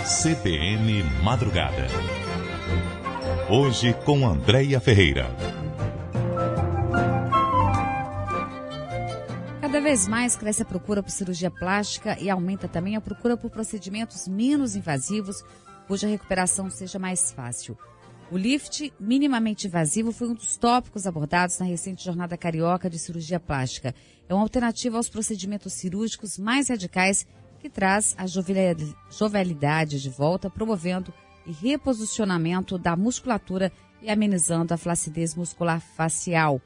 CBN Madrugada. Hoje com Andréia Ferreira. Cada vez mais cresce a procura por cirurgia plástica e aumenta também a procura por procedimentos menos invasivos, cuja recuperação seja mais fácil. O lift minimamente invasivo foi um dos tópicos abordados na recente Jornada Carioca de Cirurgia Plástica. É uma alternativa aos procedimentos cirúrgicos mais radicais que traz a jovialidade de volta, promovendo o reposicionamento da musculatura e amenizando a flacidez muscular facial.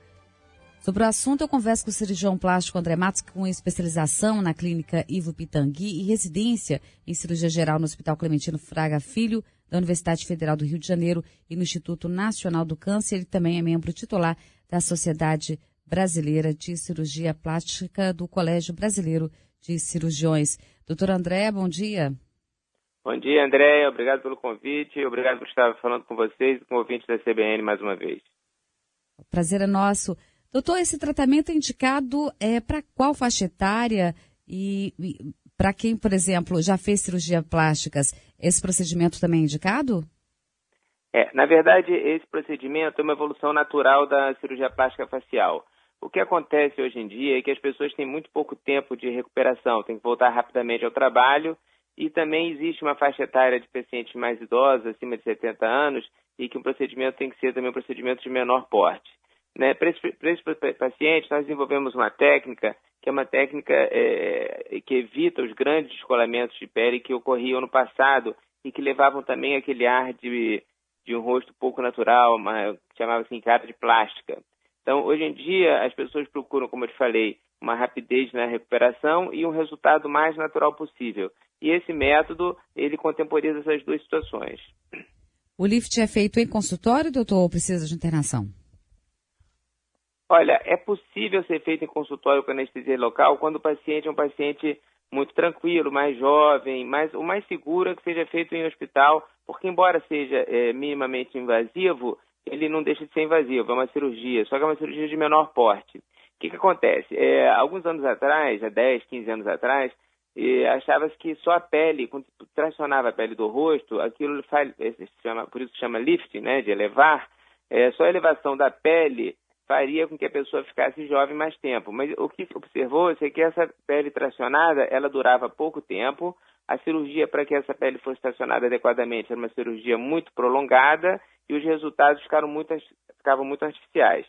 Sobre o assunto, eu converso com o cirurgião plástico André Matos, com especialização na clínica Ivo Pitangui e residência em cirurgia geral no Hospital Clementino Fraga Filho, da Universidade Federal do Rio de Janeiro e no Instituto Nacional do Câncer. Ele também é membro titular da Sociedade Brasileira de Cirurgia Plástica do Colégio Brasileiro de Cirurgiões. Doutor André, bom dia. Bom dia, André. Obrigado pelo convite. Obrigado por estar falando com vocês e com o ouvinte da CBN mais uma vez. O prazer é nosso. Doutor, esse tratamento é indicado para qual faixa etária e para quem, por exemplo, já fez cirurgia plásticas, esse procedimento também é indicado? Na verdade, esse procedimento é uma evolução natural da cirurgia plástica facial. O que acontece hoje em dia é que as pessoas têm muito pouco tempo de recuperação, têm que voltar rapidamente ao trabalho e também existe uma faixa etária de pacientes mais idosos, acima de 70 anos, e que o procedimento tem que ser também um procedimento de menor porte. Para esses pacientes, nós desenvolvemos uma técnica, que é uma técnica que evita os grandes descolamentos de pele que ocorriam no passado e que levavam também aquele ar de um rosto pouco natural, chamava-se cara de plástica. Então, hoje em dia, as pessoas procuram, como eu te falei, uma rapidez na recuperação e um resultado mais natural possível. E esse método, ele contemporiza essas duas situações. O lift é feito em consultório, doutor, ou precisa de internação? Olha, é possível ser feito em consultório com anestesia local quando o paciente é um paciente muito tranquilo, mais jovem, o mais seguro é que seja feito em hospital, porque embora seja minimamente invasivo, ele não deixa de ser invasivo, é uma cirurgia, só que é uma cirurgia de menor porte. O que acontece? Alguns anos atrás, há 10, 15 anos atrás, achava-se que só a pele, quando tracionava a pele do rosto, aquilo por isso chama lift, né, de elevar, só a elevação da pele faria com que a pessoa ficasse jovem mais tempo. Mas o que observou-se é que essa pele tracionada, ela durava pouco tempo. A cirurgia para que essa pele fosse tracionada adequadamente era uma cirurgia muito prolongada e os resultados ficavam muito artificiais.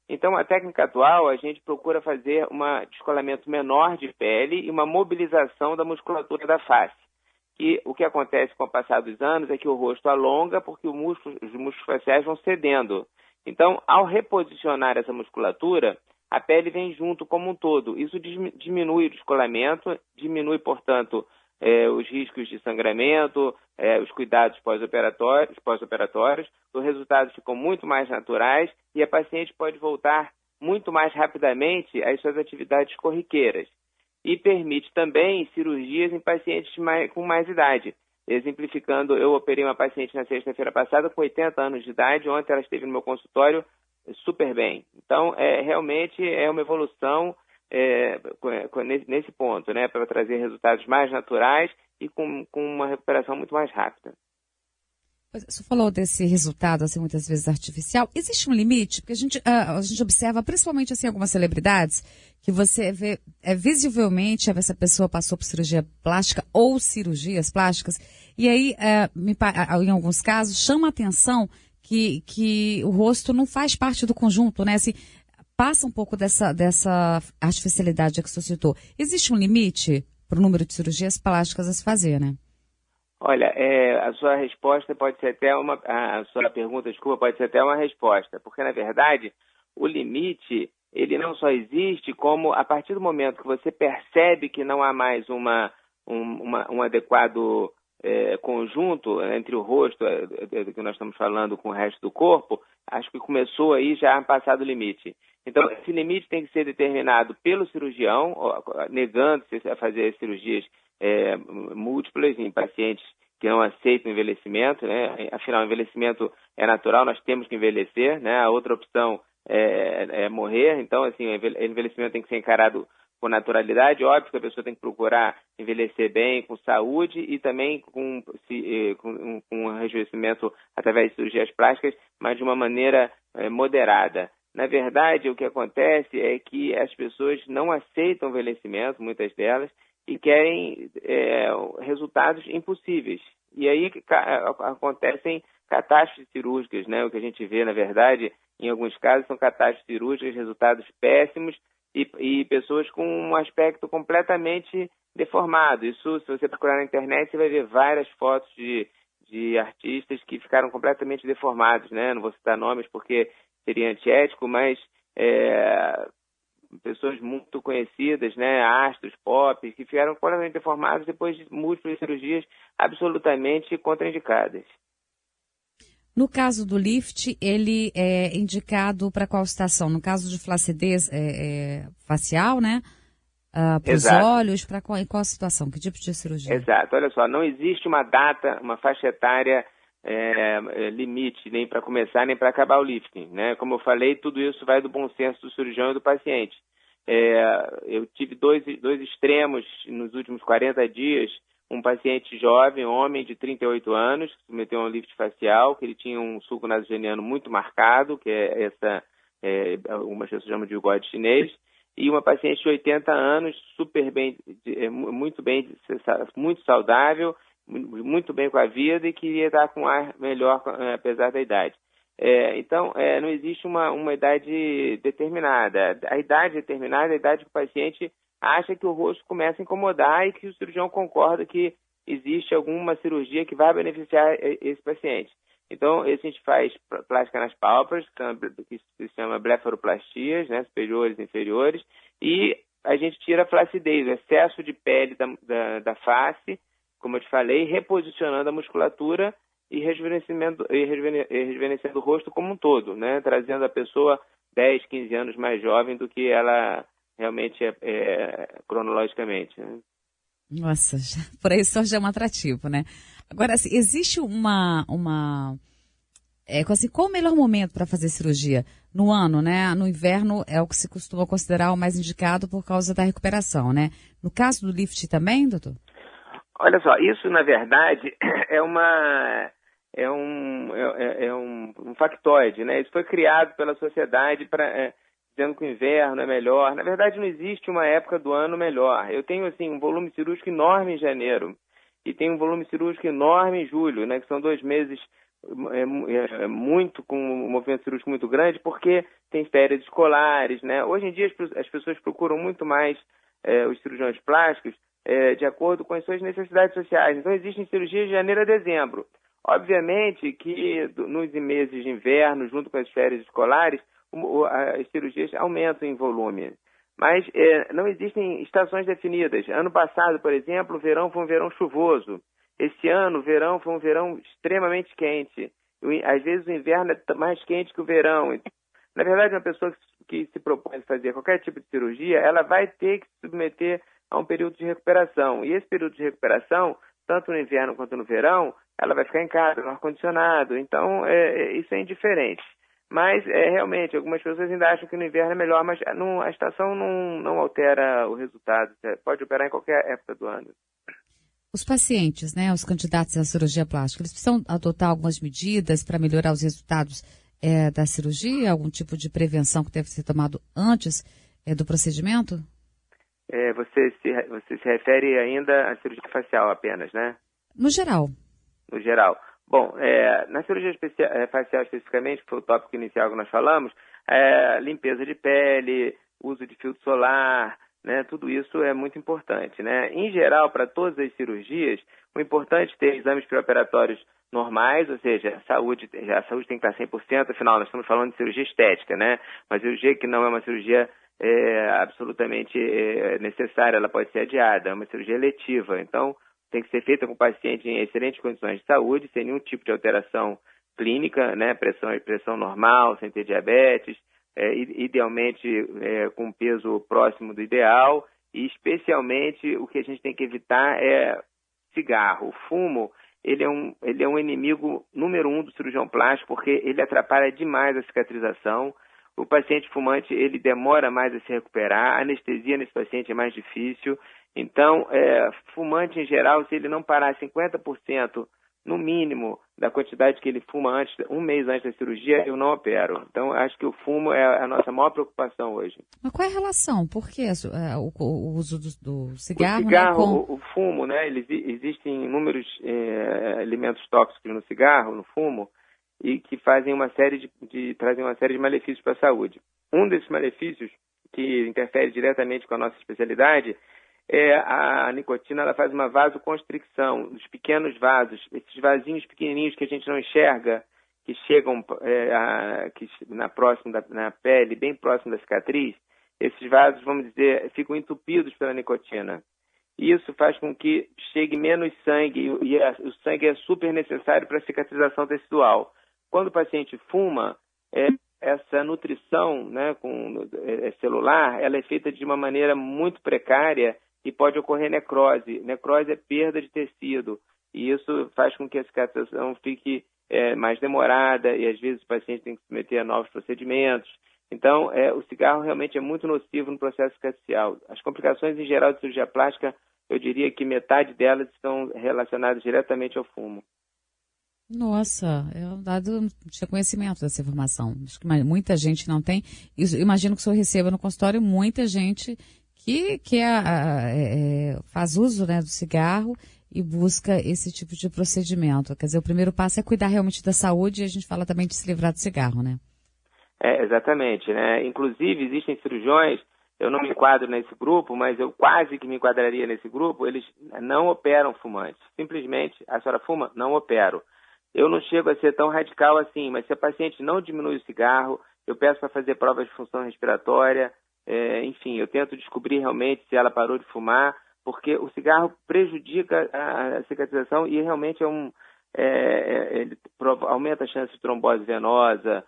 Então, a técnica atual, a gente procura fazer um descolamento menor de pele e uma mobilização da musculatura da face. E o que acontece com o passar dos anos é que o rosto alonga porque os músculos faciais vão cedendo. Então, ao reposicionar essa musculatura, a pele vem junto como um todo. Isso diminui o descolamento, diminui, portanto, os riscos de sangramento, os cuidados pós-operatórios, os resultados ficam muito mais naturais e a paciente pode voltar muito mais rapidamente às suas atividades corriqueiras. E permite também cirurgias em pacientes com mais idade. Exemplificando, eu operei uma paciente na sexta-feira passada com 80 anos de idade, ontem ela esteve no meu consultório super bem. Então, realmente é uma evolução nesse ponto, né, para trazer resultados mais naturais e com uma recuperação muito mais rápida. Você falou desse resultado, assim, muitas vezes artificial. Existe um limite? Porque a gente observa, principalmente, assim, algumas celebridades, que você vê visivelmente essa pessoa passou por cirurgia plástica ou cirurgias plásticas, e aí, em alguns casos, chama a atenção que o rosto não faz parte do conjunto, né? Assim, passa um pouco dessa artificialidade que você citou. Existe um limite para o número de cirurgias plásticas a se fazer, né? Olha, a sua resposta pode ser até a sua pergunta, desculpa, pode ser até uma resposta, porque, na verdade, o limite, ele não só existe, como a partir do momento que você percebe que não há mais um adequado conjunto entre o rosto, que nós estamos falando, com o resto do corpo, acho que começou aí já a passar do limite. Então, esse limite tem que ser determinado pelo cirurgião, negando-se a fazer cirurgias múltiplas em pacientes que não aceitam o envelhecimento, né? Afinal, o envelhecimento é natural, nós temos que envelhecer, né? A outra opção é morrer, então, assim, o envelhecimento tem que ser encarado com naturalidade. Óbvio que a pessoa tem que procurar envelhecer bem, com saúde e também com um rejuvenescimento através de cirurgias plásticas, mas de uma maneira moderada. Na verdade, o que acontece é que as pessoas não aceitam o envelhecimento, muitas delas, e querem resultados impossíveis. E aí acontecem catástrofes cirúrgicas, né? O que a gente vê, na verdade, em alguns casos, são catástrofes cirúrgicas, resultados péssimos e pessoas com um aspecto completamente deformado. Isso, se você procurar na internet, você vai ver várias fotos de artistas que ficaram completamente deformados, né? Não vou citar nomes porque seria antiético, mas pessoas muito conhecidas, né, astros, pop, que ficaram completamente deformados depois de múltiplas cirurgias absolutamente contraindicadas. No caso do lift, ele é indicado para qual situação? No caso de flacidez facial, né? Para os olhos, em qual situação? Que tipo de cirurgia? Exato. Olha só, não existe uma data, uma faixa etária limite, nem para começar, nem para acabar o lifting, né? Como eu falei, tudo isso vai do bom senso do cirurgião e do paciente. Eu tive dois extremos nos últimos 40 dias. Um paciente jovem, homem de 38 anos, que submeteu a um lift facial, que ele tinha um sulco nasogeniano muito marcado, que é algumas pessoas chamam de bigode chinês, e uma paciente de 80 anos, muito saudável, muito bem com a vida e queria estar com um ar melhor, apesar da idade. Então, não existe uma idade determinada. A idade determinada é a idade que o paciente acha que o rosto começa a incomodar e que o cirurgião concorda que existe alguma cirurgia que vai beneficiar esse paciente. Então, a gente faz plástica nas pálpebras, que se chama blefaroplastias, né, superiores e inferiores, e a gente tira a flacidez, o excesso de pele da face, como eu te falei, reposicionando a musculatura e rejuvenescendo o rosto como um todo, né, trazendo a pessoa 10, 15 anos mais jovem do que ela realmente cronologicamente, né? Nossa, por aí só já é um atrativo, né? Agora, assim, existe qual o melhor momento para fazer cirurgia? No ano, né? No inverno é o que se costuma considerar o mais indicado por causa da recuperação, né? No caso do lift também, doutor? Olha só, isso na verdade é um factoide, né? Isso foi criado pela sociedade dizendo que o inverno é melhor. Na verdade, não existe uma época do ano melhor. Eu tenho, assim, um volume cirúrgico enorme em janeiro e tenho um volume cirúrgico enorme em julho, né? Que são 2 meses com um movimento cirúrgico muito grande, porque tem férias escolares, né? Hoje em dia as pessoas procuram muito mais os cirurgiões plásticos de acordo com as suas necessidades sociais. Então, existem cirurgias de janeiro a dezembro. Obviamente que nos meses de inverno, junto com as férias escolares, as cirurgias aumentam em volume. Mas não existem estações definidas. Ano passado, por exemplo, o verão foi um verão chuvoso. Esse ano, o verão foi um verão extremamente quente. Às vezes, o inverno é mais quente que o verão. Na verdade, uma pessoa que se propõe a fazer qualquer tipo de cirurgia, ela vai ter que se submeter a um período de recuperação. E esse período de recuperação, tanto no inverno quanto no verão, ela vai ficar em casa, no ar-condicionado. Então, isso é indiferente. Mas, realmente, algumas pessoas ainda acham que no inverno é melhor, mas a estação não altera o resultado. Você pode operar em qualquer época do ano. Os pacientes, né, os candidatos à cirurgia plástica, eles precisam adotar algumas medidas para melhorar os resultados da cirurgia? Algum tipo de prevenção que deve ser tomado antes do procedimento? Você se refere ainda à cirurgia facial apenas, né? No geral. No geral. Bom, na cirurgia facial especificamente, que foi o tópico inicial que nós falamos, limpeza de pele, uso de filtro solar, né, tudo isso é muito importante, né? Em geral, para todas as cirurgias, o importante é ter exames pré-operatórios normais, ou seja, a saúde tem que estar 100%, afinal, nós estamos falando de cirurgia estética, né? Mas cirurgia que não é uma cirurgia absolutamente necessária, ela pode ser adiada, é uma cirurgia eletiva, então tem que ser feita com o paciente em excelentes condições de saúde, sem nenhum tipo de alteração clínica, né? Pressão normal, sem ter diabetes, idealmente com peso próximo do ideal, e especialmente o que a gente tem que evitar é cigarro. O fumo, ele é um inimigo número 1 do cirurgião plástico, porque ele atrapalha demais a cicatrização. O paciente fumante, ele demora mais a se recuperar, a anestesia nesse paciente é mais difícil. Então, fumante em geral, se ele não parar 50% no mínimo da quantidade que ele fuma antes, um mês antes da cirurgia, eu não opero. Então, acho que o fumo é a nossa maior preocupação hoje. Mas qual é a relação? Por que o uso do cigarro? O cigarro, né, o fumo, né? Existem inúmeros elementos tóxicos no cigarro, no fumo, e que fazem trazem uma série de malefícios para a saúde. Um desses malefícios, que interfere diretamente com a nossa especialidade, a nicotina. Ela faz uma vasoconstricção dos pequenos vasos, esses vasinhos pequenininhos que a gente não enxerga, que chegam na pele, bem próximo da cicatriz. Esses vasos, vamos dizer, ficam entupidos pela nicotina. Isso faz com que chegue menos sangue, e o sangue é super necessário para a cicatrização tecidual. Quando o paciente fuma, essa nutrição, né, celular, ela é feita de uma maneira muito precária e pode ocorrer necrose. Necrose é perda de tecido, e isso faz com que a cicatrização fique mais demorada, e às vezes o paciente tem que se submeter a novos procedimentos. Então, o cigarro realmente é muito nocivo no processo cicatricial. As complicações em geral de cirurgia plástica, eu diria que metade delas estão relacionadas diretamente ao fumo. Nossa, é um dado, não tinha conhecimento dessa informação. Acho que muita gente não tem. Imagino que o senhor receba no consultório muita gente que faz uso, né, do cigarro e busca esse tipo de procedimento. Quer dizer, o primeiro passo é cuidar realmente da saúde, e a gente fala também de se livrar do cigarro, né? Exatamente, né? Inclusive, existem cirurgiões, eu não me enquadro nesse grupo, mas eu quase que me enquadraria nesse grupo, eles não operam fumantes. Simplesmente, a senhora fuma? Não opero. Eu não chego a ser tão radical assim, mas se a paciente não diminui o cigarro, eu peço para fazer provas de função respiratória, enfim, eu tento descobrir realmente se ela parou de fumar, porque o cigarro prejudica a cicatrização e realmente ele aumenta a chance de trombose venosa,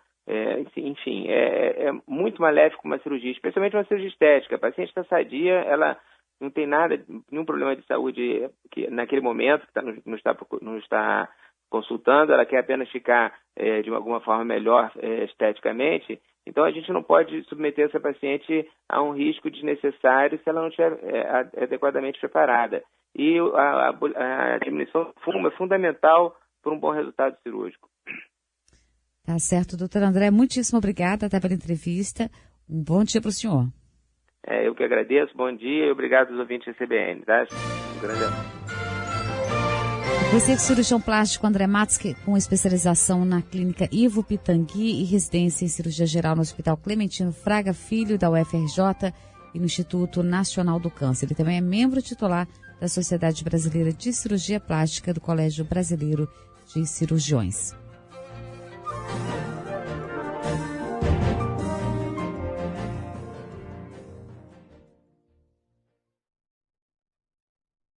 enfim, é muito maléfico uma cirurgia, especialmente uma cirurgia estética. A paciente está sadia, ela não tem nenhum problema de saúde que, naquele momento, que não está consultando, ela quer apenas ficar de alguma forma melhor esteticamente. Então, a gente não pode submeter essa paciente a um risco desnecessário se ela não estiver adequadamente preparada. E a diminuição do fumo é fundamental para um bom resultado cirúrgico. Tá certo, doutor André, muitíssimo obrigada pela entrevista. Um bom dia para o senhor. Eu que agradeço, bom dia e obrigado aos ouvintes da CBN. Tá? Um grande abraço. Você é cirurgião plástico André Matos, com especialização na clínica Ivo Pitangui e residência em cirurgia geral no Hospital Clementino Fraga Filho, da UFRJ, e no Instituto Nacional do Câncer. Ele também é membro titular da Sociedade Brasileira de Cirurgia Plástica do Colégio Brasileiro de Cirurgiões.